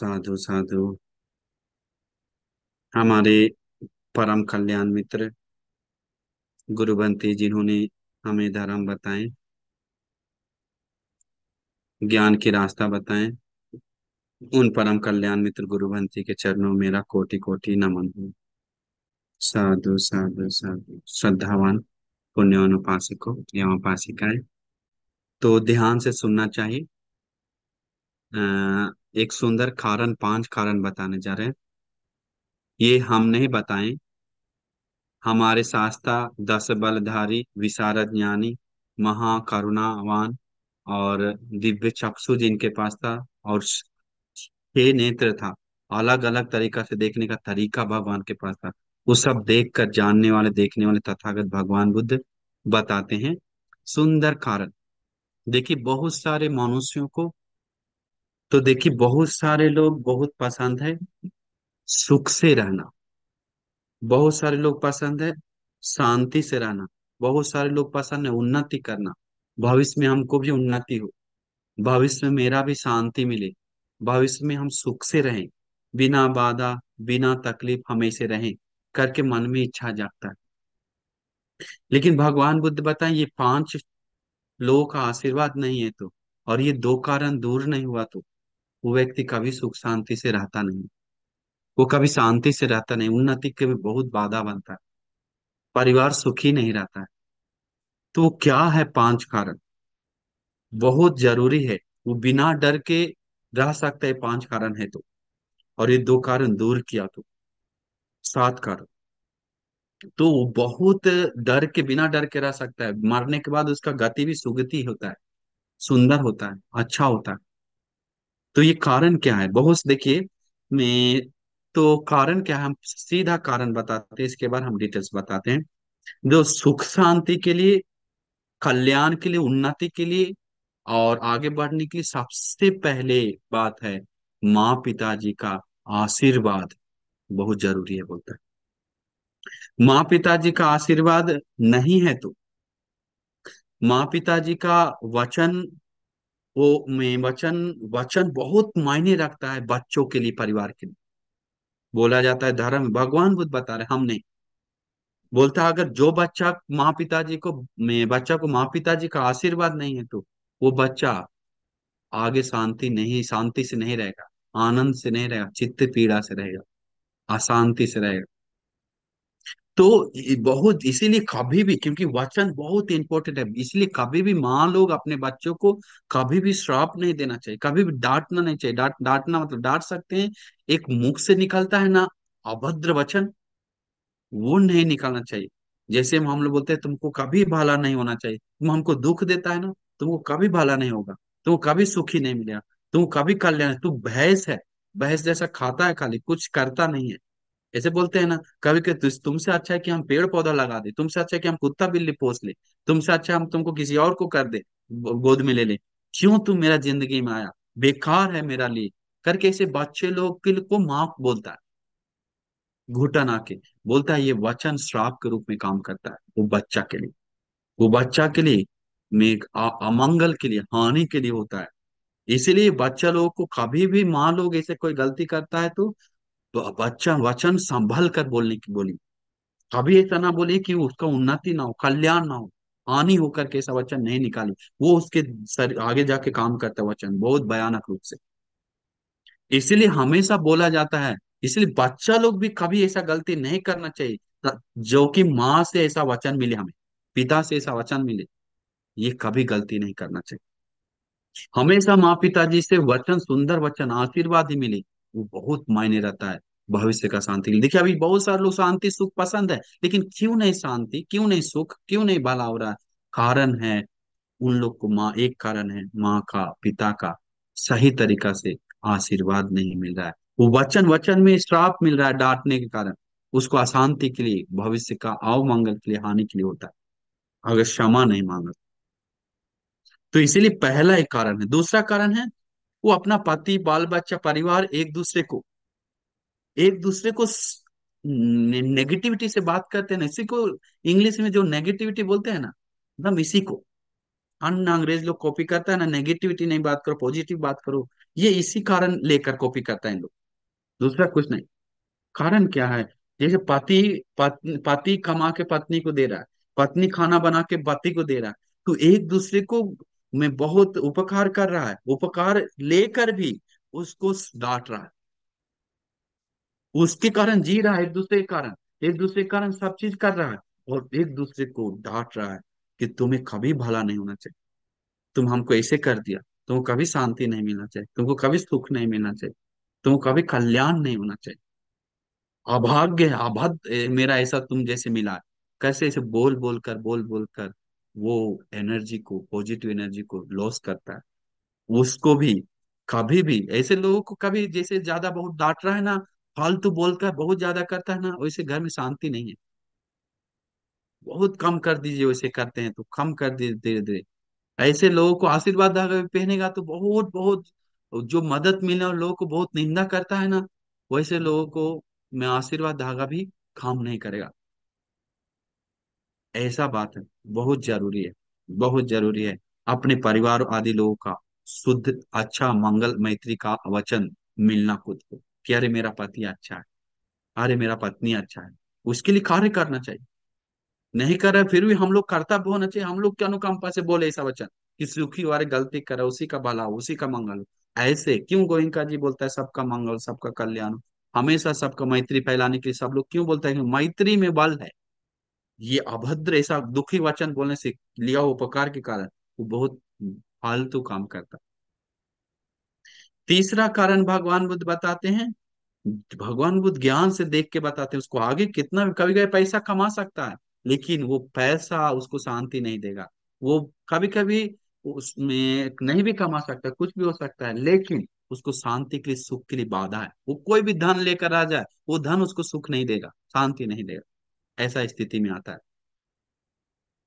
साधु साधु। हमारे परम कल्याण मित्र गुरुबंती जिन्होंने हमें धर्म बताएं, ज्ञान की रास्ता बताएं, उन परम कल्याण मित्र गुरुबंती के चरणों में मेरा कोटि कोटि नमन हो। साधु साधु साधु। श्रद्धावान पुण्यवान उपासकों एवं उपासिकाएं, तो ध्यान से सुनना चाहिए। एक सुंदर कारण, 5 कारण बताने जा रहे हैं। ये हम नहीं बताएं, हमारे शास्त्रा दस बलधारी विशारद ज्ञानी महाकरुणावान और दिव्य चक्षु जिनके पास था, और 6 नेत्र था, अलग अलग तरीका से देखने का तरीका भगवान के पास था। वो सब देख कर जानने वाले, देखने वाले तथागत भगवान बुद्ध बताते हैं सुंदर कारण। देखिए बहुत सारे मनुष्यों को, तो देखिए बहुत सारे लोग बहुत पसंद है सुख से रहना, बहुत सारे लोग पसंद है शांति से रहना, बहुत सारे लोग पसंद है उन्नति करना। भविष्य में हमको भी उन्नति हो, भविष्य में मेरा भी शांति मिले, भविष्य में हम सुख से रहें, बिना बाधा बिना तकलीफ हमेशा रहें करके मन में इच्छा जागता है। लेकिन भगवान बुद्ध बताएं ये 5 लोगों का आशीर्वाद नहीं है तो, और ये 2 कारण दूर नहीं हुआ तो वो व्यक्ति कभी सुख शांति से रहता नहीं, वो कभी शांति से रहता नहीं, उन्नति के भी बहुत बाधा बनता है, परिवार सुखी नहीं रहता है। तो वो क्या है 5 कारण? बहुत जरूरी है, वो बिना डर के रह सकता है 5 कारण है तो, और ये 2 कारण दूर किया तो 7 कारण। तो वो बहुत डर के, बिना डर के रह सकता है, मरने के बाद उसका गति भी सुगति होता है, सुंदर होता है, अच्छा होता है। तो ये कारण क्या है बहुत देखिए। मैं तो कारण क्या है हम सीधा कारण बताते हैं, इसके बाद हम डिटेल्स बताते हैं। जो सुख शांति के लिए, कल्याण के लिए, उन्नति के लिए और आगे बढ़ने के लिए सबसे पहले बात है माँ पिताजी का आशीर्वाद बहुत जरूरी है, बोलता है। माँ पिताजी का आशीर्वाद नहीं है तो, माँ पिताजी का वचन, वो में वचन, वचन बहुत मायने रखता है बच्चों के लिए, परिवार के लिए। बोला जाता है धर्म, भगवान बुद्ध बता रहे हम नहीं, बोलता है अगर जो बच्चा माँ पिताजी को, में बच्चा को माँ पिताजी का आशीर्वाद नहीं है तो वो बच्चा आगे शांति से नहीं रहेगा, आनंद से नहीं रहेगा, चित्त पीड़ा से रहेगा, अशांति से रहेगा। तो बहुत इसीलिए कभी भी, क्योंकि वचन बहुत इंपॉर्टेंट है, इसलिए कभी भी माँ लोग अपने बच्चों को कभी भी श्राप नहीं देना चाहिए, कभी भी डांटना नहीं चाहिए। डांटना मतलब डांट सकते हैं, एक मुख से निकलता है ना अभद्र वचन, वो नहीं निकालना चाहिए। जैसे हम लोग बोलते हैं तुमको कभी भला नहीं होना चाहिए, तुम हमको दुख देता है ना, तुमको कभी भला नहीं होगा, तुमको कभी सुखी नहीं मिलेगा, तुमको कभी कल्याण, तू भैंस है, भैंस जैसा खाता है खाली, कुछ करता नहीं है। ऐसे बोलते हैं ना कभी कि तुमसे अच्छा है कि हम पेड़ पौधा लगा दे, तुमसे अच्छा है कि हम कुत्ता बिल्ली पोस ले, तुमसे अच्छा हम तुमको किसी और को कर दे, गोद में ले ले, क्यों तुम मेरा जिंदगी में आया, बेकार है मेरा लिए, करके ऐसे बच्चे लोग के को माँ बोलता है, घुटन आके बोलता है। ये वचन श्राप के रूप में काम करता है वो बच्चा के लिए, वो बच्चा के लिए में अमंगल के लिए, हानि के लिए होता है। इसीलिए बच्चा लोगों को कभी भी माँ लोग ऐसे कोई गलती करता है तो बच्चा वचन संभल कर बोलने की बोली, कभी ऐसा ना बोले कि उसका उन्नति ना हो, कल्याण ना हो, हानि होकर के ऐसा वचन नहीं निकाली। वो उसके आगे जाके काम करता है वचन बहुत भयानक रूप से, इसीलिए हमेशा बोला जाता है। इसलिए बच्चा लोग भी कभी ऐसा गलती नहीं करना चाहिए, जो कि माँ से ऐसा वचन मिले हमें, पिता से ऐसा वचन मिले, ये कभी गलती नहीं करना चाहिए। हमेशा माँ पिताजी से वचन, सुंदर वचन, आशीर्वाद ही मिले, वो बहुत मायने रहता है भविष्य का शांति के लिए। देखिए अभी बहुत सारे लोग शांति सुख पसंद है, लेकिन क्यों नहीं शांति, क्यों नहीं सुख, क्यों नहीं भला हो रहा है? कारण है उन लोग को माँ, एक कारण है माँ का, पिता का सही तरीका से आशीर्वाद नहीं मिल रहा है। वो वचन, वचन में श्राप मिल रहा है डांटने के कारण, उसको अशांति के लिए, भविष्य का अवमंगल के लिए, हानि के लिए होता है अगर क्षमा नहीं मांगा। तो इसीलिए पहला एक कारण है। दूसरा कारण है वो अपना पति, बाल बच्चा, परिवार, एक दूसरे को नेगेटिविटी से बात करते हैं ना, इसी को इंग्लिश में जो नेगेटिविटी बोलते हैं ना, एकदम इसी को अन्य अंग्रेज लोग कॉपी करता है ना, नेगेटिविटी नहीं बात करो, पॉजिटिव बात करो, ये इसी कारण लेकर कॉपी करता है इन लोग, दूसरा कुछ नहीं। कारण क्या है? जैसे पति कमा के पत्नी को दे रहा है, पत्नी खाना बना के पति को दे रहा है, तो एक दूसरे को में बहुत उपकार कर रहा है, उपकार लेकर भी उसको डांट रहा है। उसके कारण जी रहा है, एक दूसरे के कारण, एक दूसरे के कारण सब चीज कर रहा है, और एक दूसरे को डांट रहा है कि तुम्हें कभी भला नहीं होना चाहिए, तुम हमको ऐसे कर दिया, तुमको कभी शांति नहीं मिलना चाहिए, तुमको कभी सुख नहीं मिलना चाहिए, तुमको कभी कल्याण नहीं होना चाहिए। अभाग्य है, अभद्र मेरा ऐसा तुम जैसे मिला है। कैसे ऐसे बोल बोल कर वो एनर्जी को, पॉजिटिव एनर्जी को लॉस करता है। उसको भी कभी भी ऐसे लोगों को कभी, जैसे ज्यादा बहुत डांट रहा है ना, फालतू बोलता है, बहुत ज्यादा करता है ना, वैसे घर में शांति नहीं है। बहुत कम कर दीजिए, वैसे करते हैं तो कम कर दीजिए धीरे धीरे। ऐसे लोगों को आशीर्वाद धागा भी पहनेगा तो बहुत बहुत जो मदद मिलने और लोगों को बहुत निंदा करता है ना, वैसे लोगों को मैं आशीर्वाद धागा भी काम नहीं करेगा। ऐसा बात है। बहुत जरूरी है, बहुत जरूरी है अपने परिवार आदि लोगों का शुद्ध अच्छा मंगल मैत्री का वचन मिलना खुद को, कि अरे मेरा पति अच्छा है, अरे मेरा पत्नी अच्छा है, उसके लिए कार्य करना चाहिए। नहीं कर रहे फिर भी हम लोग कर्तव्य होना चाहिए, हम लोग के अनुकंपा से बोले ऐसा वचन कि सुखी वाले गलती करे उसी का भला हो, उसी का मंगल हो। ऐसे क्यों गोइंका जी बोलता है सबका मंगल सबका कल्याण हो, हमेशा सबका मैत्री फैलाने के लिए सब लोग क्यों बोलता है कि मैत्री में बल है। ये अभद्र ऐसा दुखी वचन बोलने से लिया हुआ उपकार के कारण वो बहुत फालतू काम करता। तीसरा कारण भगवान बुद्ध बताते हैं, भगवान बुद्ध ज्ञान से देख के बताते हैं उसको आगे कितना भी कभी कभी पैसा कमा सकता है, लेकिन वो पैसा उसको शांति नहीं देगा। वो कभी कभी उसमें नहीं भी कमा सकता, कुछ भी हो सकता है, लेकिन उसको शांति के लिए, सुख के लिए बाधा है। वो कोई भी धन लेकर आ जाए, वो धन उसको सुख नहीं देगा, शांति नहीं देगा। ऐसा स्थिति में आता है,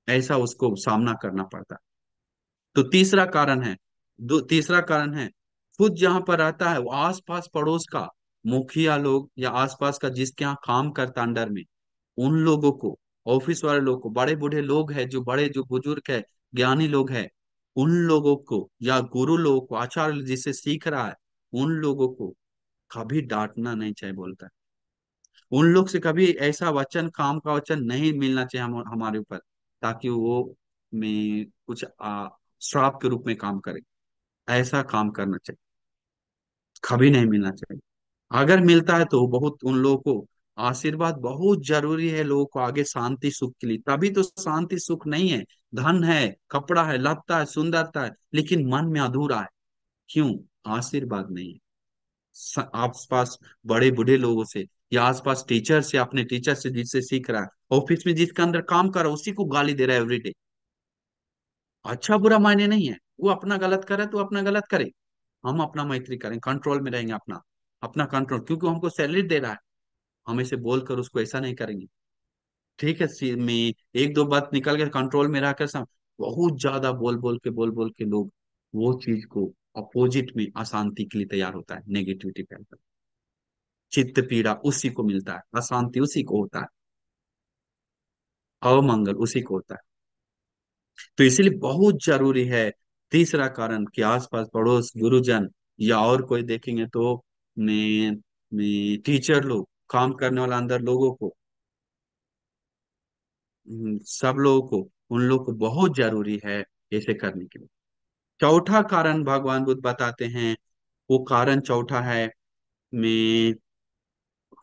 ऐसा उसको सामना करना पड़ता है। तो तीसरा कारण है, तीसरा कारण है, खुद जहां पर रहता है वो आस पास पड़ोस का मुखिया लोग या आसपास का जिसके यहाँ काम करता अंडर में, उन लोगों को, ऑफिस वाले लोग को, बड़े बूढ़े लोग हैं जो बड़े जो बुजुर्ग है, ज्ञानी लोग हैं, उन लोगों को या गुरु लोगों को, आचार्य जिससे सीख रहा है, उन लोगों को कभी डांटना नहीं चाहिए बोलता है। उन लोग से कभी ऐसा वचन, काम का वचन नहीं मिलना चाहिए हमारे ऊपर, ताकि वो में कुछ श्राप के रूप में काम करे। ऐसा काम करना चाहिए, कभी नहीं मिलना चाहिए। अगर मिलता है तो बहुत उन लोगों को आशीर्वाद बहुत जरूरी है, लोगों को आगे शांति सुख के लिए। तभी तो शांति सुख नहीं है, धन है, कपड़ा है, लगता है, सुंदरता है, लेकिन मन में अधूरा है। क्यों? आशीर्वाद नहीं है। आसपास बड़े बूढ़े लोगों से या आसपास टीचर से, अपने टीचर से जिससे सीख रहा है, ऑफिस में जिसके अंदर काम कर रहा है उसी को गाली दे रहा है एवरीडे। अच्छा बुरा मायने नहीं है, वो अपना गलत करे तो अपना गलत करे, हम अपना मैत्री करें, कंट्रोल में रहेंगे, अपना अपना कंट्रोल, क्योंकि वो हमको सैलरी दे रहा है। हम इसे बोलकर उसको ऐसा नहीं करेंगे। ठीक है, में एक दो बात निकल के कंट्रोल में रहकर बहुत ज्यादा बोल बोल के लोग वो चीज को अपोजिट में अशांति के लिए तैयार होता है, नेगेटिविटी फैलता है, चित्त पीड़ा उसी को मिलता है, अशांति उसी को होता है, अमंगल उसी को होता है। तो इसीलिए बहुत जरूरी है। तीसरा कारण कि आसपास पड़ोस गुरुजन या और कोई देखेंगे तो में टीचर लोग, काम करने वाला अंदर लोगों को, सब लोगों को, उन लोग को बहुत जरूरी है ऐसे करने के लिए। चौथा कारण भगवान बुद्ध बताते हैं, वो कारण चौथा है में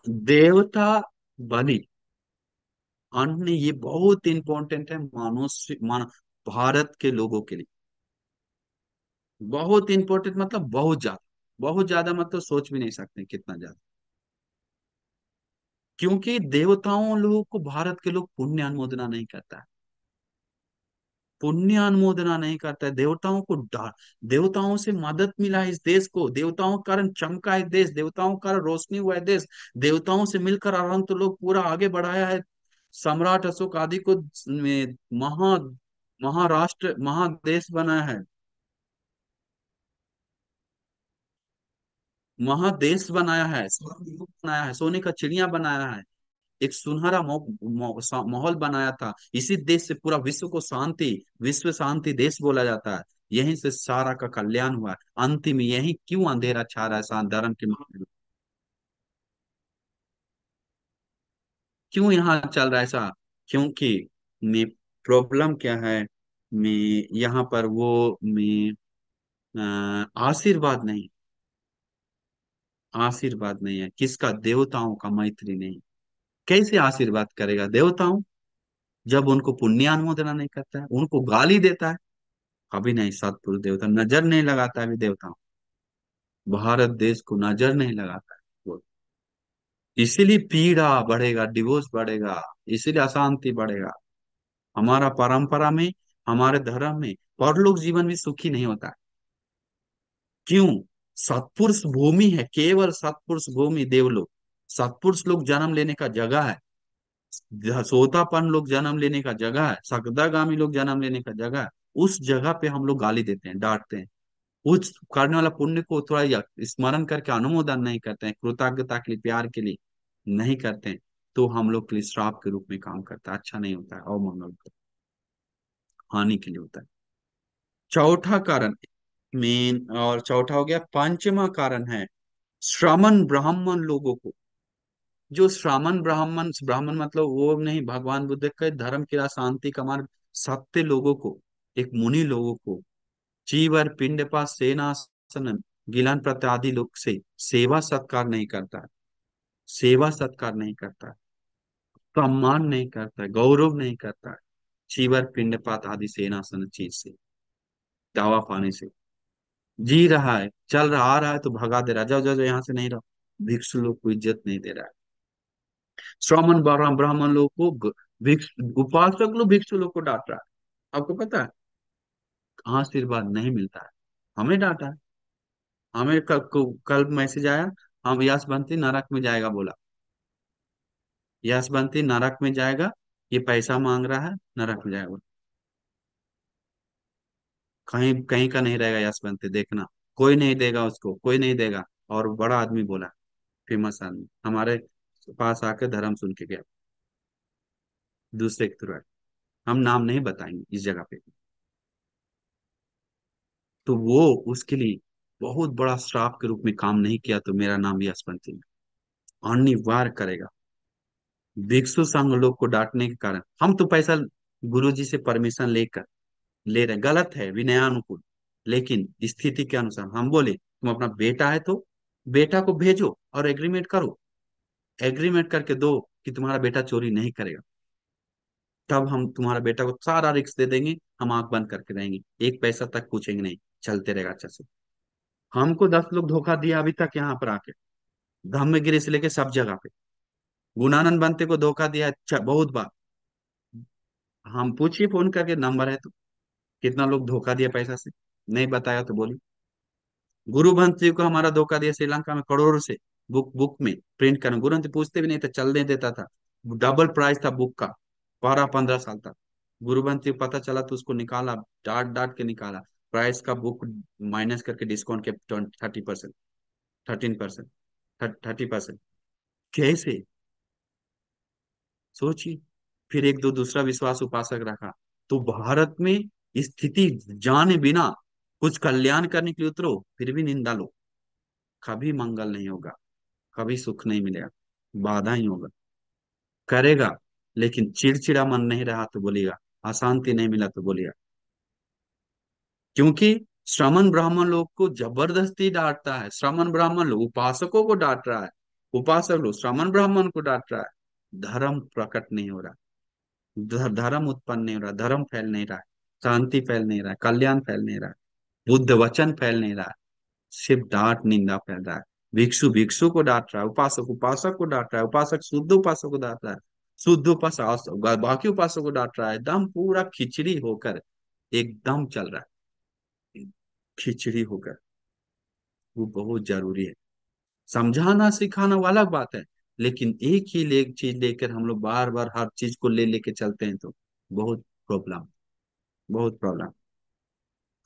देवता बलि, अन्न, ये बहुत इंपॉर्टेंट है मनुष्य भारत के लोगों के लिए। बहुत इंपॉर्टेंट मतलब बहुत ज्यादा, बहुत ज्यादा मतलब सोच भी नहीं सकते कितना ज्यादा। क्योंकि देवताओं लोगों को भारत के लोग पुण्य अनुमोदना नहीं करता है, पुण्य अनुमोदना नहीं करता है। देवताओं को देवताओं से मदद मिला है इस देश को, देवताओं के कारण चमका है देश, देवताओं के कारण रोशनी हुआ है देश, देवताओं से मिलकर अनंत लोग पूरा आगे बढ़ाया है। सम्राट अशोक आदि को महा महाराष्ट्र महादेश बनाया है, महादेश बनाया है, स्वर्ग बनाया है, सोने का चिड़िया बनाया है, एक सुनहरा माहौल बनाया था। इसी देश से पूरा विश्व को शांति, विश्व शांति देश बोला जाता है। यहीं से सारा का कल्याण हुआ है। अंतिम यही क्यों अंधेरा छा रहा है धर्म के मामले में? क्यों यहाँ चल रहा है ऐसा? क्योंकि मैं प्रॉब्लम क्या है, मैं यहाँ पर वो मैं आशीर्वाद नहीं, आशीर्वाद नहीं है किसका, देवताओं का मैत्री नहीं। कैसे आशीर्वाद करेगा देवताओं जब उनको पुण्यानुमोदना नहीं करता है, उनको गाली देता है? कभी नहीं, सतपुरुष देवता नजर नहीं लगाता है भी देवताओं, भारत देश को नजर नहीं लगाता है वो। इसीलिए पीड़ा बढ़ेगा, डिवोर्स बढ़ेगा, इसीलिए अशांति बढ़ेगा। हमारा परंपरा में, हमारे धर्म में परलोक जीवन भी सुखी नहीं होता है। क्यों? सत्पुरुष भूमि है, केवल सत्पुरुष भूमि देवलोक। सत्पुरुष लोग जन्म लेने का जगह है, सोतापन लोग जन्म लेने का जगह है, सकदागामी लोग जन्म लेने का जगह है। उस जगह पे हम लोग गाली देते हैं, डांटते हैं। उस करने वाला पुण्य को थोड़ा स्मरण करके अनुमोदन नहीं करते हैं, कृतज्ञता के लिए, प्यार के लिए नहीं करते हैं, तो हम लोग के लिए श्राप के रूप में काम करता है, अच्छा नहीं होता है, अवमंगल होता है, हानि के लिए होता है। चौथा कारण, मेन और चौथा हो गया। पांचवा कारण है श्रमण ब्राह्मण लोगों को। जो श्रमण ब्राह्मण, ब्राह्मण मतलब वो नहीं, भगवान बुद्ध के धर्म के लिए शांति का मार्ग, सत्य लोगों को, एक मुनि लोगों को, चीवर पिंडपात सेनासन गिलान प्रत्यादि लोग से सेवा सत्कार नहीं करता है, सेवा सत्कार नहीं करता है, सम्मान नहीं करता है, गौरव नहीं करता है। चीवर पिंडपात आदि सेनासन चीज से, दावा पाने से जी रहा है, चल रहा आ रहा है तो भगा दे रहा है, जाओ जाओ जाओ, यहाँ से नहीं रहो। भिक्षु लोग को इज्जत नहीं दे रहा है। श्रमण ब्राह्मण ब्राह्मण लोग को उपासक लोग भिक्षु लोग को डांट रहा है। आपको पता है, आशीर्वाद नहीं मिलता है, हमें डांटा है। हमें कल मैसेज आया, हम यश बंटी नरक में जाएगा बोला, यश बंटी नरक में जाएगा, ये पैसा मांग रहा है, नरक में जाएगा बोला। कहीं कहीं का नहीं रहेगा यश बंटी, देखना, कोई नहीं देगा उसको, कोई नहीं देगा। और बड़ा आदमी बोला, फेमस आदमी हमारे पास आके धर्म सुन के गया, दूसरे के थ्रू। हम नाम नहीं बताएंगे इस जगह पे। तो वो उसके लिए बहुत बड़ा श्राप के रूप में काम नहीं किया, तो मेरा नाम भी स्पंती अनिवार्य करेगा। भिक्षु संघ लोग को डांटने के कारण हम तो पैसा गुरु जी से परमिशन लेकर ले रहे, गलत है, विनयानुकूल, लेकिन स्थिति के अनुसार हम बोले तुम अपना बेटा है तो बेटा को भेजो और एग्रीमेंट करो, एग्रीमेंट करके दो कि तुम्हारा बेटा चोरी नहीं करेगा, तब हम तुम्हारा बेटा को सारा रिस्क दे देंगे, हम आंख बंद करके रहेंगे, एक पैसा तक पूछेंगे नहीं, चलते रहेगा अच्छा से। हमको 10 लोग धोखा दिया अभी तक यहाँ पर आके, धम्मगिरी से लेके सब जगह पे। गुणानंद बनते को धोखा दिया है, बहुत बार। हम पूछिए फोन करके, नंबर है तो, कितना लोग धोखा दिया पैसा से, नहीं बताया तो बोली। गुरु ग्रंथ जी को हमारा धोखा दिया श्रीलंका में करोड़ों से, बुक बुक में प्रिंट करना, गुरु ग्रंथ जी पूछते भी नहीं था, चलने देता था। डबल प्राइस था बुक का, 12-15 साल तक। गुरु ग्रंथ जी को पता चला तो उसको निकाला, डांट डांट के निकाला, प्राइस का बुक माइनस करके डिस्काउंट के 30%, 13%, 30%। कैसे? सोचिए। फिर एक दो दूसरा विश्वास उपासक रखा, तो भारत में स्थिति जाने बिना कुछ कल्याण करने के लिए उतरो, फिर भी निंदा लो, कभी मंगल नहीं होगा, कभी सुख नहीं मिलेगा, बाधा ही होगा। करेगा, लेकिन चिड़चिड़ा मन नहीं रहा तो बोलेगा, अशांति नहीं मिला तो बोलेगा। क्योंकि श्रमण ब्राह्मण लोग को जबरदस्ती डांटता है, श्रमण ब्राह्मण लोग उपासकों को डांट रहा है, उपासक लोग श्रमण ब्राह्मण को डांट रहा है। धर्म प्रकट नहीं हो रहा, धर्म उत्पन्न नहीं हो रहा, धर्म फैल नहीं रहा है, शांति फैल नहीं रहा है, कल्याण फैल नहीं रहा है, बुद्ध वचन फैल नहीं रहा है, सिर्फ डांट निंदा फैल रहा है। भिक्षु भिक्षु को डांट रहा है, उपासक उपासक को डांट रहा है, उपासक शुद्ध उपासक को डांट रहा है, शुद्ध उपासक बाकी उपासक को डांट रहा है, एकदम पूरा खिचड़ी होकर एकदम चल रहा है, खिचड़ी होकर। वो बहुत जरूरी है, समझाना सिखाना वो अलग बात है, लेकिन एक ही चीज लेकर हम लोग बार बार हर चीज को ले लेके चलते हैं तो बहुत प्रॉब्लम, बहुत प्रॉब्लम।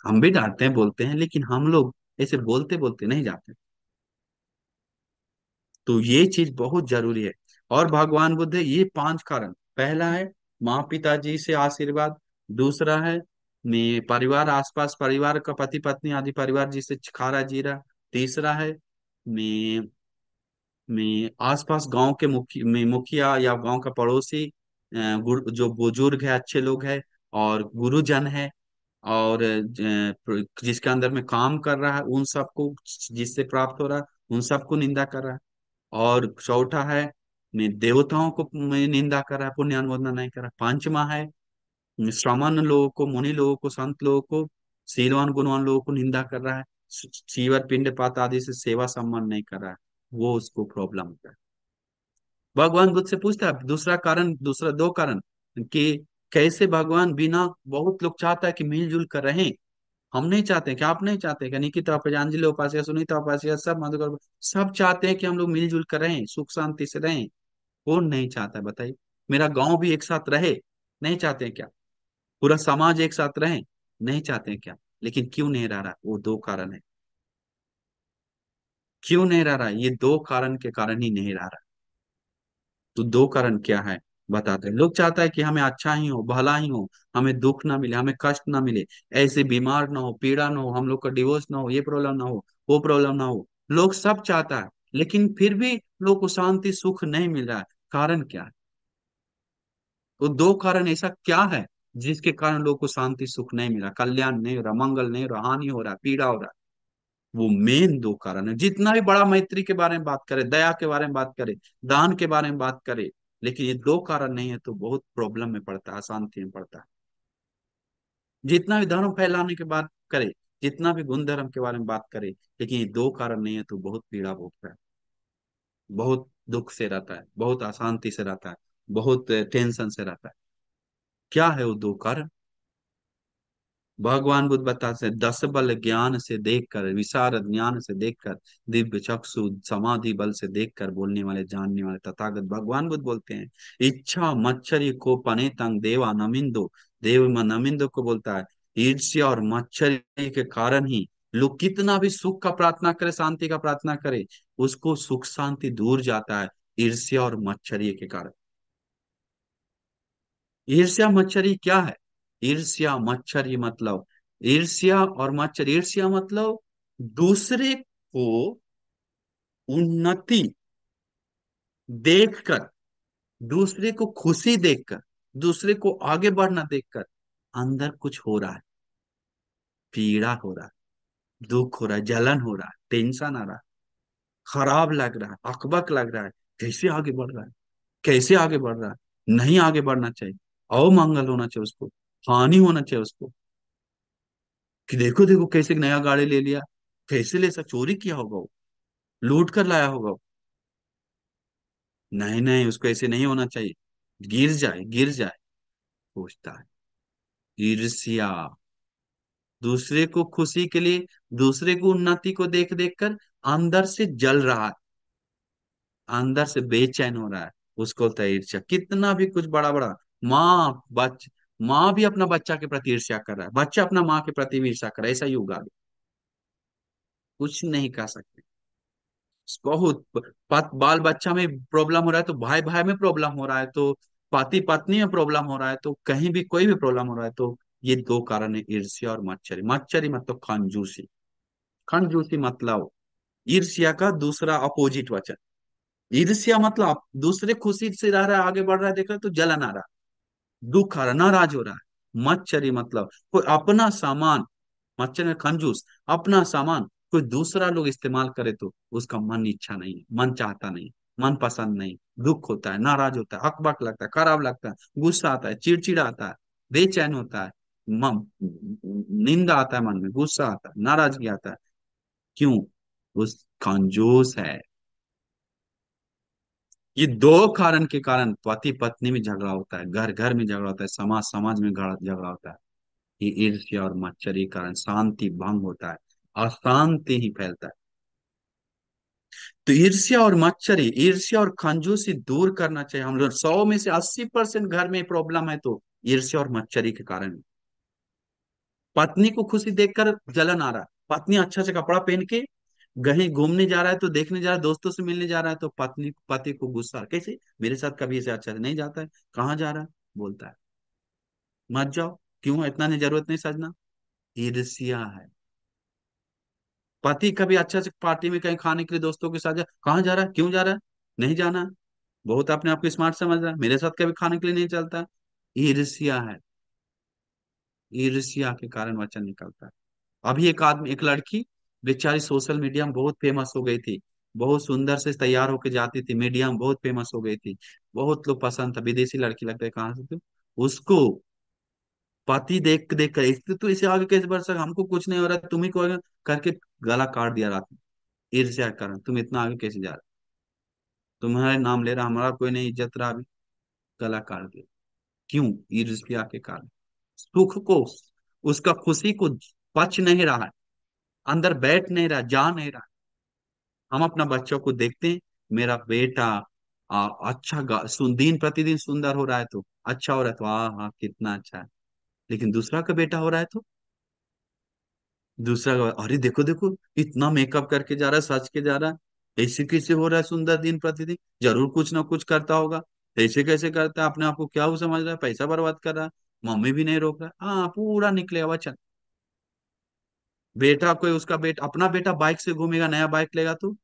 हम भी डांटते हैं, बोलते हैं, लेकिन हम लोग ऐसे बोलते बोलते नहीं जाते। तो ये चीज बहुत जरूरी है। और भगवान बुद्ध ये 5 कारण, पहला है माँ पिताजी से आशीर्वाद, दूसरा है में परिवार, आसपास परिवार का पति पत्नी आदि परिवार जिसे खा रहा जी रहा। तीसरा है में आसपास गांव के मुखिया या गांव का पड़ोसी, जो बुजुर्ग है, अच्छे लोग हैं और गुरुजन है, और जिसके अंदर में काम कर रहा है उन सबको, जिससे प्राप्त हो रहा है उन सबको निंदा कर रहा है। और चौथा है देवताओं को निंदा कर रहा है, पुण्य अनुमोदना नहीं कर रहा। पांचवा है श्रमण लोगों को, मुनि लोगों को, संत लोगों को, शीलवान गुणवान लोगों को निंदा कर रहा है। चीवर पिंड पात आदि से सेवा सम्मान नहीं कर रहा है, वो उसको प्रॉब्लम होता है। भगवान बुद्ध से पूछता है दूसरा कारण, दूसरा दो कारण कि कैसे भगवान बिना, बहुत लोग चाहता है कि मिलजुल कर रहें, हम नहीं चाहते, क्या आप नहीं चाहते? क्या निकिता, प्रजांजलि उपाध्याय, सुनीता उपाध्याय, सब मधुकर, सब चाहते हैं कि हम लोग मिलजुल कर रहें, सुख शांति से रहें। कौन नहीं चाहता है बताइए? मेरा गांव भी एक साथ रहे, नहीं चाहते हैं क्या? पूरा समाज एक साथ रहे, नहीं चाहते हैं क्या? लेकिन क्यों नहीं रह रहा? वो दो कारण है। क्यों नहीं रह रहा? ये दो कारण के कारण ही नहीं रह रहा। तो दो कारण क्या है बताते हैं। लोग चाहता है कि हमें अच्छा ही हो, भला ही हो, हमें दुख ना मिले, हमें कष्ट ना मिले, ऐसे बीमार ना हो, पीड़ा ना हो, हम लोग का डिवोर्स ना हो, ये प्रॉब्लम ना हो, वो प्रॉब्लम ना हो। लोग सब चाहता है, लेकिन फिर भी लोग को शांति सुख नहीं मिल रहा है। कारण क्या है? तो दो कारण ऐसा क्या है जिसके कारण लोग को शांति सुख नहीं मिला, कल्याण नहीं हो रहा, मंगल नहीं हो रहा, हानि हो रहा, पीड़ा हो रहा? वो मेन दो कारण है। जितना भी बड़ा मैत्री के बारे में बात करे, दया के बारे में बात करे, दान के बारे में बात करे, लेकिन ये दो कारण नहीं है तो बहुत प्रॉब्लम में पड़ता है, अशांति में पड़ता है। जितना भी धर्म फैलाने की बात करे, जितना भी गुण धर्म के बारे में बात करे, लेकिन ये दो कारण नहीं है तो बहुत पीड़ा भोगता है, बहुत दुख से रहता है, बहुत अशांति से रहता है, बहुत टेंशन से रहता है। क्या है वो दो कारण? भगवान बुद्ध बताते हैं, दस बल ज्ञान से देखकर, विशारद ज्ञान से देखकर, दिव्य चक्षु समाधि बल से देखकर बोलने वाले, जानने वाले तथागत भगवान बुद्ध बोलते हैं। इच्छा मच्छरी को पने तंग देवा नमिंदो, देव नमिंदो को बोलता है, ईर्ष्या और मच्छरी के कारण ही लोग कितना भी सुख का प्रार्थना करे, शांति का प्रार्थना करे, उसको सुख शांति दूर जाता है, ईर्ष्या और मच्छरी के कारण। ईर्ष्या मच्छरी क्या है? ईर्ष्या मच्छरी मतलब, ईर्ष्या और मच्छर, ईर्ष्या मतलब दूसरे को उन्नति देखकर, दूसरे को खुशी देखकर, दूसरे को आगे बढ़ना देखकर अंदर कुछ हो रहा है, पीड़ा हो रहा है, दुख हो रहा है, जलन हो रहा है, टेंशन आ रहा है, खराब लग रहा है, अकबक लग रहा है। कैसे आगे बढ़ रहा है? कैसे आगे बढ़ रहा है? नहीं आगे बढ़ना चाहिए, अवमंगल होना चाहिए उसको, हानि होना चाहिए उसको। कि देखो देखो कैसे नया गाड़ी ले लिया, कैसे ले सक, चोरी किया होगा वो, लूट कर लाया होगा वो। नहीं नहीं, उसको ऐसे नहीं होना चाहिए, गिर जाए गिर जाए, सोचता है। ईर्ष्या, दूसरे को खुशी के लिए, दूसरे को उन्नति को देख देख कर अंदर से जल रहा है, अंदर से बेचैन हो रहा है, उसको होता है ईर्ष्या। कितना भी कुछ बड़ा बड़ा, माँ बच माँ भी अपना बच्चा के प्रति ईर्ष्या कर रहा है, बच्चा अपना माँ के प्रति भी ईर्ष्या कर रहा है, ऐसा ही होगा। कुछ नहीं कर सकते। बहुत बाल बच्चा में प्रॉब्लम हो रहा है तो भाई भाई में प्रॉब्लम हो रहा है, तो पति पत्नी में प्रॉब्लम हो रहा है, तो कहीं भी कोई भी प्रॉब्लम हो रहा है, तो ये दो कारण है, ईर्ष्या और मच्छरी। मच्छरी मतलब कंजूसी, कंजूसी मतलब ईर्ष्या का दूसरा अपोजिट वचन। ईर्ष्या मतलब आप दूसरे खुशी से रह रहा है, आगे बढ़ रहा है, देख रहे हो तो जलन आ रहा है, दुख आ रहा है, नाराज हो रहा है। मच्छरी मतलब कोई अपना सामान, मच्छर में कंजूस, अपना सामान कोई दूसरा लोग इस्तेमाल करे तो उसका मन इच्छा नहीं है, मन चाहता नहीं, मन पसंद नहीं, दुख होता है, नाराज होता है, अकबक लगता है, खराब लगता है, गुस्सा आता है, चिड़चिड़ा आता है, बेचैन होता है, निंदा आता है, मन में गुस्सा आता है, नाराजगी आता है। क्यों? उस कंजूस है। ये दो कारण के कारण पति पत्नी में झगड़ा होता है, घर घर में झगड़ा होता है, समाज समाज में झगड़ा होता है। ये ईर्ष्या और मच्छरी कारण शांति भंग होता है, अशांति ही फैलता है। तो ईर्ष्या और मच्छरी, ईर्ष्या और कंजूसी दूर करना चाहिए। हम लोग 100 में से 80% घर में प्रॉब्लम है तो ईर्ष्या और मच्छरी के कारण। पत्नी को खुशी देखकर जलन आ रहा है, पत्नी अच्छा से कपड़ा पहन के कहीं घूमने जा रहा है, तो देखने जा रहा है, दोस्तों से मिलने जा रहा है, तो पत्नी पति को गुस्सा, कैसे मेरे साथ कभी ऐसे अच्छा से नहीं जाता है, कहाँ जा रहा है, बोलता है मत जाओ। क्यों, इतना नहीं, जरूरत नहीं सजना। ईर्ष्या है। पति कभी अच्छा से पार्टी में कहीं खाने के लिए दोस्तों के साथ कहाँ जा रहा है, क्यों जा रहा है, नहीं जाना है। बहुत अपने आप को स्मार्ट समझ रहा है, मेरे साथ कभी खाने के लिए नहीं चलता है। ईर्ष्या है। ईर्ष्या के कारण वचन निकलता है। अभी एक आदमी, एक लड़की बेचारी सोशल मीडिया में बहुत फेमस हो गई थी। बहुत सुंदर से तैयार होके जाती थी, मीडिया में बहुत फेमस हो गई थी। बहुत लोग पसंद था, विदेशी लड़की लगता है, कहाँ से थी। उसको पति देख देख कर, इसलिए तो इसे आगे कैसे बढ़ सका, हमको कुछ नहीं हो रहा, तुम ही को करके गला काट दिया रात में। ईर्ष्या के कारण तुम इतना आगे कैसे जा रहे, तुम्हारे नाम ले रहा, हमारा कोई नहीं इज्जत रहा, अभी गला काट दिया। क्यों? ईर्ष्या के कारण। सुख को, उसका खुशी को पच नहीं रहा है, अंदर बैठ नहीं रहा, जा नहीं रहा। हम अपना बच्चों को देखते हैं, मेरा बेटा अच्छा दिन प्रतिदिन सुंदर हो रहा है तो अच्छा हो रहा है तो हाँ हाँ कितना अच्छा है। लेकिन दूसरा का बेटा हो रहा है तो दूसरा का, अरे देखो देखो, इतना मेकअप करके जा रहा है, सच के जा रहा है, ऐसे कैसे हो रहा है सुंदर दिन प्रतिदिन, जरूर कुछ ना कुछ करता होगा। ऐसे कैसे करता है, अपने आप को क्या वो समझ रहा है, पैसा बर्बाद कर रहा है, मम्मी भी नहीं रोक रहा है। हाँ, पूरा निकलेगा वचन। बेटा कोई, उसका बेटा, अपना बेटा बाइक से घूमेगा, नया बाइक लेगा तो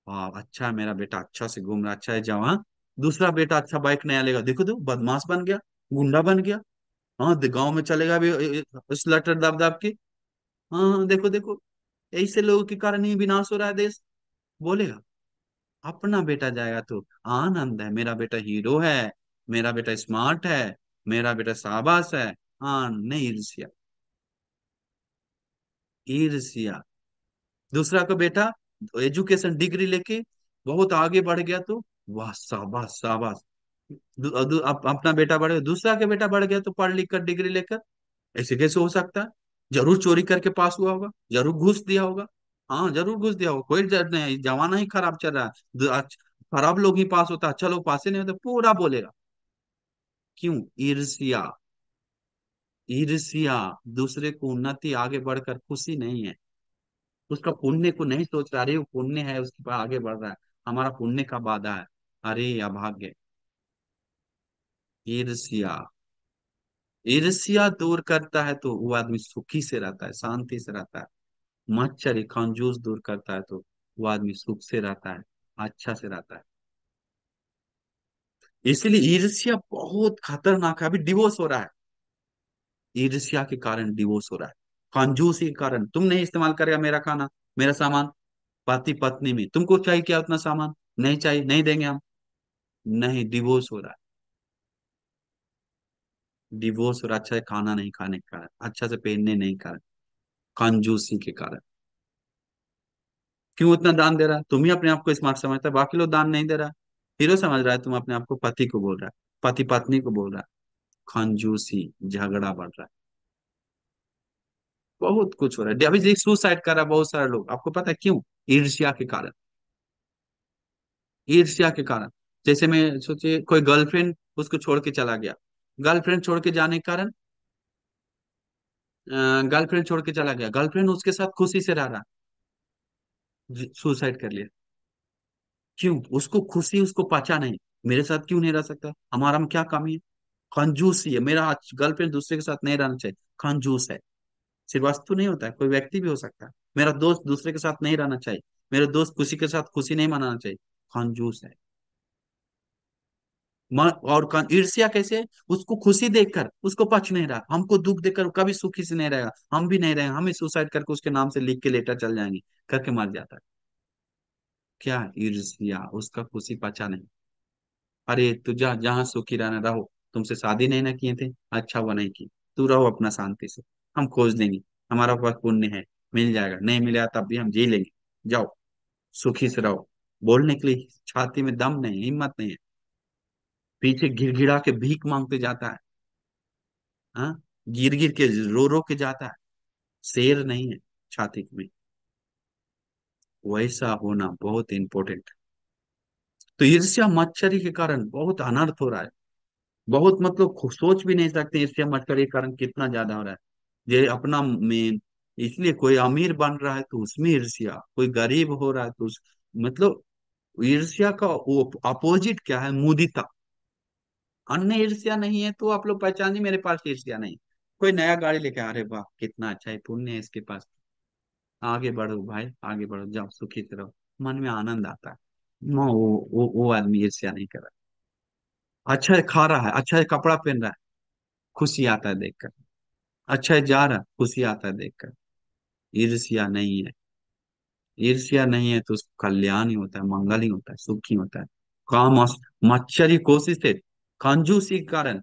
हाँ अच्छा है, मेरा बेटा अच्छा से घूम रहा, अच्छा है, जाओ। हाँ, दूसरा बेटा अच्छा बाइक नया लेगा, देखो देखो बदमाश बन गया, गुंडा बन गया। हाँ, गांव में चलेगा भी स्लटर दाब दाब के। हाँ हाँ, देखो देखो, ऐसे लोगों के कारण ही विनाश हो रहा है देश। बोलेगा, अपना बेटा जाएगा तो आनंद है, मेरा बेटा हीरो है, मेरा बेटा स्मार्ट है, मेरा बेटा शाबाश है। हाँ, नहीं, ईर्ष्या। ईर्ष्या। दूसरा का बेटा एजुकेशन डिग्री लेके बहुत आगे बढ़ गया तो वाह शाबाश शाबाश। अपना बेटा बढ़ गया, दूसरा का बेटा बढ़ गया तो पढ़ लिख कर डिग्री लेकर, ऐसे कैसे हो सकता है। जरूर चोरी करके पास हुआ होगा, जरूर घूस दिया होगा। हाँ, जरूर घूस दिया होगा, कोई डर नहीं, जमाना ही खराब चल रहा है। खराब लोग ही पास होता है, अच्छा लोग पास ही नहीं होते, पूरा बोलेगा। क्यों? ईर्ष्या। ईर्ष्या। दूसरे को उन्नति, आगे बढ़कर खुशी नहीं है, उसका पुण्य को नहीं सोच रहा, अरे वो पुण्य है उसके पास, आगे बढ़ रहा है, हमारा पुण्य का वादा है, अरे अभाग्य। ईर्ष्या। ईर्ष्या दूर करता है तो वो आदमी सुखी से रहता है, शांति से रहता है। मच्छर कंजूस दूर करता है तो वो आदमी सुख से रहता है, अच्छा से रहता है। इसलिए ईर्ष्या बहुत खतरनाक है। अभी डिवोर्स हो रहा है, ईर्ष्या के कारण डिवोर्स हो रहा है। कंजूसी के कारण, तुम नहीं इस्तेमाल करेगा मेरा खाना, मेरा सामान। पति पत्नी में, तुमको चाहिए क्या उतना सामान, नहीं चाहिए, नहीं देंगे हम। नहीं, डिवोर्स हो रहा है। डिवोर्स हो रहा है, अच्छा से खाना नहीं खाने के कारण, अच्छा से पहनने नहीं कारण, कंजूसी के कारण। क्यों उतना दान दे रहा है, तुम ही अपने आप को स्मार्ट समझता है, बाकी लोग दान नहीं दे रहा है। हीरो समझ रहा है, तुम अपने आप को पति को बोल रहा है, पति पत्नी को बोल रहा है। कंजूसी, झगड़ा बढ़ रहा है, बहुत कुछ हो रहा है। अभी सुसाइड कर रहा है बहुत सारे लोग, आपको पता है क्यों? ईर्ष्या के कारण। ईर्ष्या के कारण। जैसे मैं सोचिए, कोई गर्लफ्रेंड उसको छोड़ के चला गया, गर्लफ्रेंड छोड़ के जाने के कारण, गर्लफ्रेंड छोड़ के चला गया, गर्लफ्रेंड उसके साथ खुशी से रह रहा, सुसाइड कर लिया। क्यों? उसको खुशी, उसको पचा नहीं, मेरे साथ क्यों नहीं रह सकता, हमारा में क्या कमी है। कंजूसी है, मेरा गर्लफ्रेंड दूसरे के साथ नहीं रहना चाहिए, कंजूस है। सिर्फ वस्तु नहीं होता है, कोई व्यक्ति भी हो सकता है। मेरा दोस्त दूसरे के साथ नहीं रहना चाहिए, मेरे दोस्त खुशी के साथ खुशी नहीं मनाना चाहिए, कंजूस है। और ईर्ष्या कैसे है? उसको खुशी देखकर उसको पच नहीं रहा, हमको दुख देकर वो कभी सुखी से नहीं रहेगा, हम भी नहीं रहेंगे, हम ही सुसाइड करके उसके नाम से लिख के लेटर चल जाएंगे, करके मर जाता है। क्या? ईर्ष्या, उसका खुशी पचा नहीं। अरे तू जा, जहाँ सुखी रहना रहो, तुमसे शादी नहीं ना किए थे, अच्छा हुआ नहीं की, तू रहो अपना शांति से, हम खोज देंगे, हमारा पास पुण्य है, मिल जाएगा, नहीं मिला तब भी हम जी लेंगे, जाओ सुखी से रहो। बोलने के लिए छाती में दम नहीं, हिम्मत नहीं है, पीछे गिड़गिड़ा के भीख मांगते जाता है। हाँ, गिर गिर के, रो रो के जाता है, शेर नहीं है छाती में। वैसा होना बहुत इंपॉर्टेंट। तो ईर्ष्या मच्छरी के कारण बहुत अनर्थ हो रहा है, बहुत, मतलब सोच भी नहीं सकते ईर्ष्या मच्छरी के कारण कितना ज्यादा हो रहा है। ये अपना मेन, इसलिए कोई अमीर बन रहा है तो उसमें ईर्ष्या, कोई गरीब हो रहा है तो मतलब ईर्ष्या का वो अपोजिट क्या है, मुदिता। अन्य ईर्ष्या नहीं है तो आप लोग पहचानिए, मेरे पास ईर्ष्या नहीं। कोई नया गाड़ी लेके, अरे वाह कितना अच्छा है, पुण्य है इसके पास, आगे बढ़ो भाई, आगे बढ़ो, जाओ सुखी से रहो, मन में आनंद आता है। वो आदमी ईर्ष्या नहीं कर रहा। अच्छा है खा रहा है, अच्छा है कपड़ा पहन रहा है, खुशी आता है देखकर। अच्छा है जा रहा है, खुशी आता है देखकर। ईर्ष्या नहीं है। ईर्ष्या नहीं है तो उसको कल्याण ही होता है, मंगल ही होता है, सुख ही होता है। काम मच्छर ही कोशिश थे, कंजूसी के कारण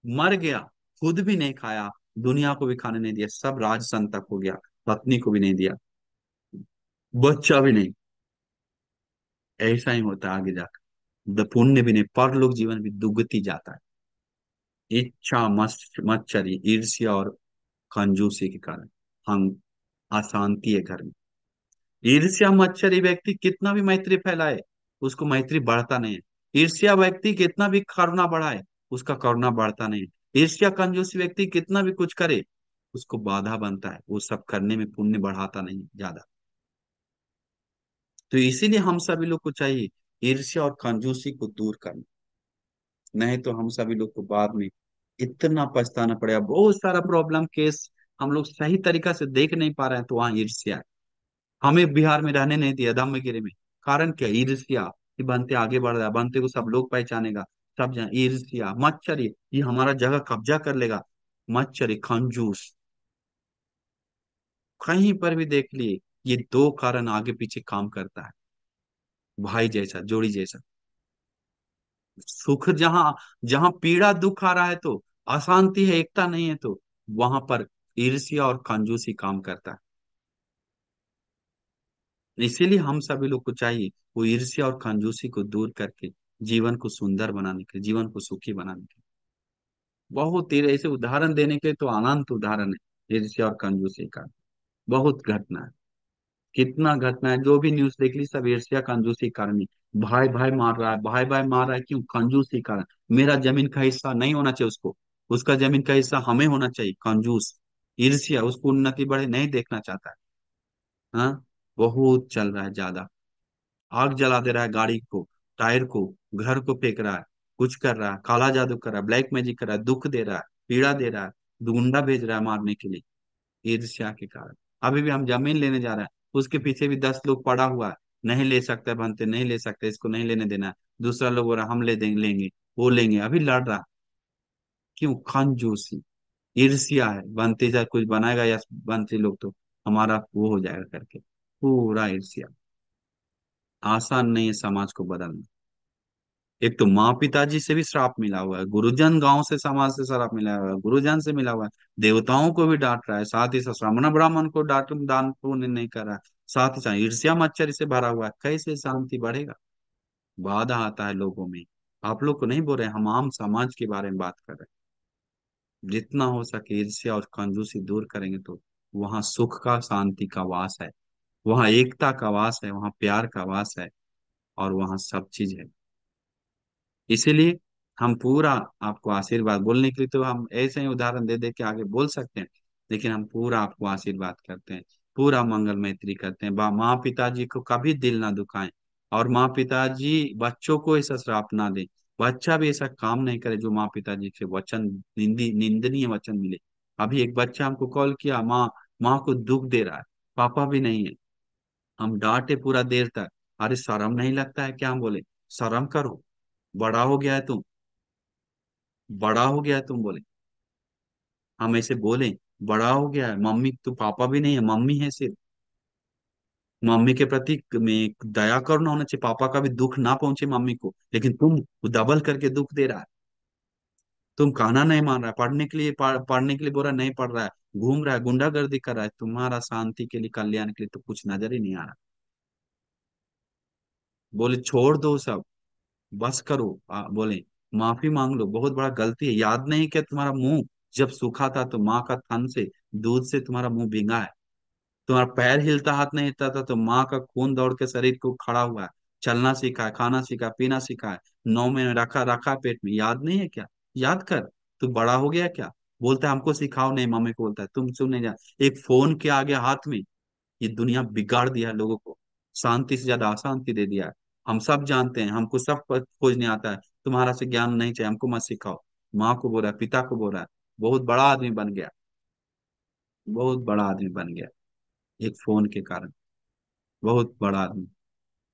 मर गया, खुद भी नहीं खाया, दुनिया को भी खाने नहीं दिया, सब राज संतक हो गया, पत्नी को भी नहीं दिया, बच्चा भी नहीं। ऐसा ही होता है आगे जाकर, पुण्य भी नहीं, परलोक जीवन भी दुगती जाता है। इच्छा मत्सरी, ईर्ष्या और कंजूसी के कारण हम अशांति है घर में। ईर्ष्या मत्सरी व्यक्ति कितना भी मैत्री फैलाए, उसको मैत्री बढ़ता नहीं है। ईर्ष्या व्यक्ति कितना भी करुणा बढ़ाए, उसका करुणा बढ़ता नहीं है। ईर्ष्या कंजूसी व्यक्ति कितना भी कुछ करे, उसको बाधा बनता है, वो सब करने में पुण्य बढ़ाता नहीं ज्यादा। तो इसीलिए हम सभी लोग को चाहिए ईर्ष्या और कंजूसी को दूर करना। नहीं तो हम सभी लोग को बाद में इतना पछताना पड़ेगा, बहुत सारा प्रॉब्लम केस हम लोग सही तरीका से देख नहीं पा रहे हैं, तो वहाँ ईर्ष्या है। हमें बिहार में रहने नहीं दिया धम्मगिरी में, कारण क्या? ईर्ष्या। कि बनते आगे बढ़ रहा है, बनते को सब लोग पहचानेगा, सब जान, ईर्ष्या मच्छर, ये हमारा जगह कब्जा कर लेगा। मच्छर कंजूस, कहीं पर भी देख लिए, ये दो कारण आगे पीछे काम करता है, भाई जैसा, जोड़ी जैसा। सुख जहां, जहां पीड़ा दुख आ रहा है तो अशांति है, एकता नहीं है, तो वहां पर ईर्ष्या और कंजूसी काम करता है। इसीलिए हम सभी लोग को चाहिए वो ईर्ष्या और कंजूसी को दूर करके जीवन को सुंदर बनाने के, जीवन को सुखी बनाने के। बहुत तेरे ऐसे उदाहरण देने के तो अनंत उदाहरण है ईर्ष्या और कंजूसी का। बहुत घटना है, कितना घटना है, जो भी न्यूज देख ली सब ईर्ष्या कंजूसी कारण ही। भाई भाई मार रहा है, भाई भाई मार रहा है, क्यों? कंजूसी कारण। मेरा जमीन का हिस्सा नहीं होना चाहिए उसको, उसका जमीन का हिस्सा हमें होना चाहिए, कंजूस। ईर्ष्या, उसको उन्नति बढ़े नहीं देखना चाहता है। हाँ, बहुत चल रहा है ज्यादा। आग जला दे रहा है गाड़ी को, टायर को, घर को फेंक रहा है, कुछ कर रहा है, काला जादू कर रहा है, ब्लैक मैजिक कर रहा है, दुख दे रहा है, पीड़ा दे रहा है, गुंडा भेज रहा है मारने के लिए, ईर्ष्या के कारण। अभी भी हम जमीन लेने जा रहे हैं, उसके पीछे भी 10 लोग पड़ा हुआ है, नहीं ले सकते बनते, नहीं ले सकते, इसको नहीं लेने देना है। दूसरा लोग बोल रहा है, हम ले देंगे, लेंगे, वो लेंगे, अभी लड़ रहा। क्यों? कंजूसी, ईर्ष्या है, बनते जाए कुछ बनाएगा या बनते लोग तो हमारा वो हो जाएगा करके, पूरा ईर्ष्या। आसान नहीं है समाज को बदलना। एक तो माँ पिताजी से भी श्राप मिला हुआ है, गुरुजन गांव से, समाज से श्राप मिला हुआ है, गुरुजन से मिला हुआ है, देवताओं को भी डांट रहा है, साथ ही साथ श्रमण ब्राह्मण को डांट, दान पुण्य नहीं कर रहा है, साथ ही साथ ईर्ष्या मच्छर से भरा हुआ है, कैसे शांति बढ़ेगा? बाधा आता है लोगों में। आप लोग को नहीं बोल रहे, हम आम समाज के बारे में बात कर रहे हैं। जितना हो सके ईर्ष्या और कंजूसी दूर करेंगे तो वहां सुख का, शांति का वास है, वहां एकता का वास है, वहां प्यार का वास है, और वहां सब चीज है। इसीलिए हम पूरा, आपको आशीर्वाद बोलने के लिए तो हम ऐसे ही उदाहरण दे दे के आगे बोल सकते हैं, लेकिन हम पूरा आपको आशीर्वाद करते हैं, पूरा मंगल मैत्री करते हैं। माँ पिताजी को कभी दिल ना दुखाएं, और माँ पिताजी बच्चों को ऐसा श्राप ना दे, बच्चा भी ऐसा काम नहीं करे जो माँ पिताजी से वचन, निंदनीय वचन मिले। अभी एक बच्चा हमको कॉल किया, माँ, माँ को दुख दे रहा है, पापा भी नहीं है। हम डांटे पूरा देर तक, अरे शर्म नहीं लगता है क्या? हम बोले शर्म करो, बड़ा हो गया है तुम, बड़ा हो गया है तुम, बोले। हम ऐसे बोले, बड़ा हो गया है, मम्मी तो, पापा भी नहीं है, मम्मी है सिर्फ। मम्मी के प्रति में दया करुणा होना चाहिए, पापा का भी दुख ना पहुंचे मम्मी को, लेकिन तुम डबल करके दुख दे रहा है। तुम कहना नहीं मान रहा है, पढ़ने के लिए पढ़ने के लिए बोल रहा है, नहीं पढ़ रहा है, घूम रहा है, गुंडागर्दी कर रहा है, तुम्हारा शांति के लिए, कल्याण के लिए तो कुछ नजर ही नहीं आ रहा। बोले छोड़ दो सब, बस करो। बोले माफी मांग लो, बहुत बड़ा गलती है, याद नहीं क्या तुम्हारा मुंह जब सूखा था तो माँ का थन से, दूध से तुम्हारा मुंह भींगा है। तुम्हारा पैर हिलता, हाथ नहीं हिलता था तो माँ का खून दौड़ के शरीर को खड़ा हुआ है, चलना सीखा है, खाना सीखा है, पीना सीखा है, 9 महीने रखा रखा है पेट में, याद नहीं है क्या? याद कर। तू बड़ा हो गया क्या? बोलता है हमको सिखाओ, नहीं मम्मी को बोलता है, तुम सुन नहीं जा। एक फोन के आगे हाथ में ये दुनिया बिगाड़ दिया है लोगों को, शांति से ज्यादा अशांति दे दिया है। हम सब जानते हैं, हमको सब खोजने आता है, तुम्हारा से ज्ञान नहीं चाहिए, हमको मत सिखाओ। माँ को बोल रहा है, पिता को बोल रहा है, बहुत बड़ा आदमी बन गया, बहुत बड़ा आदमी बन गया एक फोन के कारण, बहुत बड़ा आदमी।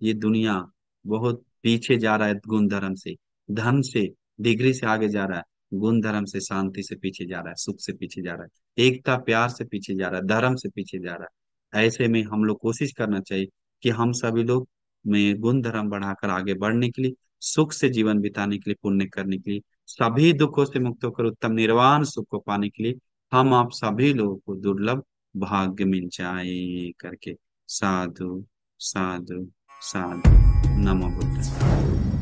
ये दुनिया बहुत पीछे जा रहा है गुण धर्म से, धन से, डिग्री से आगे जा रहा है, गुण धर्म से, शांति से पीछे जा रहा है, सुख से पीछे जा रहा है, एकता प्यार से पीछे जा रहा है, धर्म से पीछे जा रहा है। ऐसे में हम लोग कोशिश करना चाहिए कि हम सभी लोग में गुण धर्म बढ़ाकर आगे बढ़ने के लिए, सुख से जीवन बिताने के लिए, पुण्य करने के लिए, सभी दुखों से मुक्त होकर उत्तम निर्वाण सुख को पाने के लिए हम आप सभी लोगों को दुर्लभ भाग्य मिल जाए करके। साधु साधु साधु। नमो बुद्धाय।